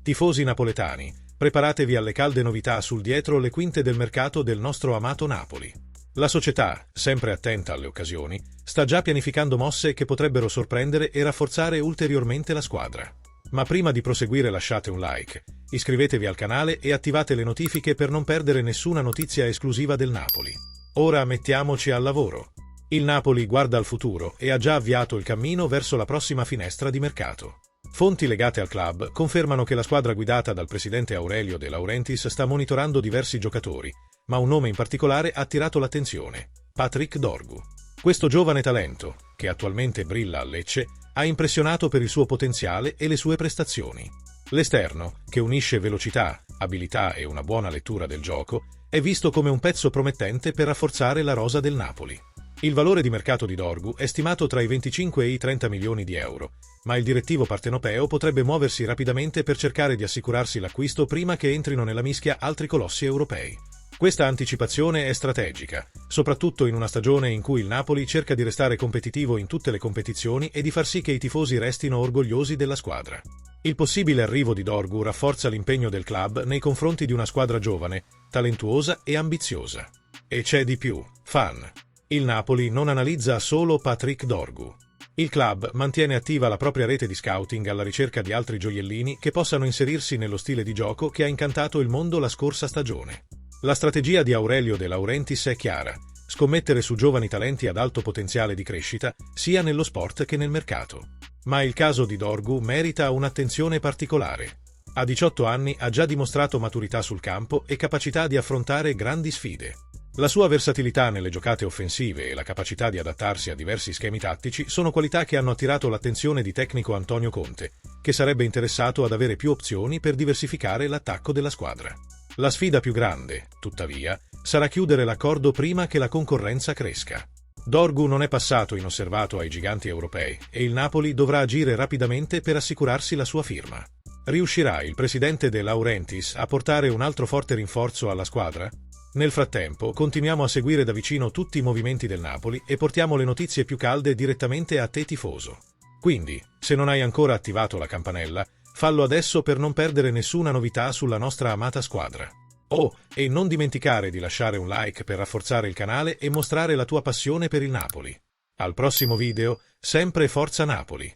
Tifosi napoletani, preparatevi alle calde novità sul dietro le quinte del mercato del nostro amato Napoli. La società, sempre attenta alle occasioni, sta già pianificando mosse che potrebbero sorprendere e rafforzare ulteriormente la squadra. Ma prima di proseguire lasciate un like, iscrivetevi al canale e attivate le notifiche per non perdere nessuna notizia esclusiva del Napoli. Ora mettiamoci al lavoro. Il Napoli guarda al futuro e ha già avviato il cammino verso la prossima finestra di mercato. Fonti legate al club confermano che la squadra guidata dal presidente Aurelio De Laurentiis sta monitorando diversi giocatori, ma un nome in particolare ha attirato l'attenzione: Patrick Dorgu. Questo giovane talento, che attualmente brilla a Lecce, ha impressionato per il suo potenziale e le sue prestazioni. L'esterno, che unisce velocità, abilità e una buona lettura del gioco, è visto come un pezzo promettente per rafforzare la rosa del Napoli. Il valore di mercato di Dorgu è stimato tra i 25 e i 30 milioni di euro, ma il direttivo partenopeo potrebbe muoversi rapidamente per cercare di assicurarsi l'acquisto prima che entrino nella mischia altri colossi europei. Questa anticipazione è strategica, soprattutto in una stagione in cui il Napoli cerca di restare competitivo in tutte le competizioni e di far sì che i tifosi restino orgogliosi della squadra. Il possibile arrivo di Dorgu rafforza l'impegno del club nei confronti di una squadra giovane, talentuosa e ambiziosa. E c'è di più, fan. Il Napoli non analizza solo Patrick Dorgu. Il club mantiene attiva la propria rete di scouting alla ricerca di altri gioiellini che possano inserirsi nello stile di gioco che ha incantato il mondo la scorsa stagione. La strategia di Aurelio De Laurentiis è chiara: scommettere su giovani talenti ad alto potenziale di crescita, sia nello sport che nel mercato. Ma il caso di Dorgu merita un'attenzione particolare. A 18 anni ha già dimostrato maturità sul campo e capacità di affrontare grandi sfide. La sua versatilità nelle giocate offensive e la capacità di adattarsi a diversi schemi tattici sono qualità che hanno attirato l'attenzione di tecnico Antonio Conte, che sarebbe interessato ad avere più opzioni per diversificare l'attacco della squadra. La sfida più grande, tuttavia, sarà chiudere l'accordo prima che la concorrenza cresca. Dorgu non è passato inosservato ai giganti europei e il Napoli dovrà agire rapidamente per assicurarsi la sua firma. Riuscirà il presidente De Laurentiis a portare un altro forte rinforzo alla squadra? Nel frattempo, continuiamo a seguire da vicino tutti i movimenti del Napoli e portiamo le notizie più calde direttamente a te tifoso. Quindi, se non hai ancora attivato la campanella, fallo adesso per non perdere nessuna novità sulla nostra amata squadra. Oh, e non dimenticare di lasciare un like per rafforzare il canale e mostrare la tua passione per il Napoli. Al prossimo video, sempre Forza Napoli!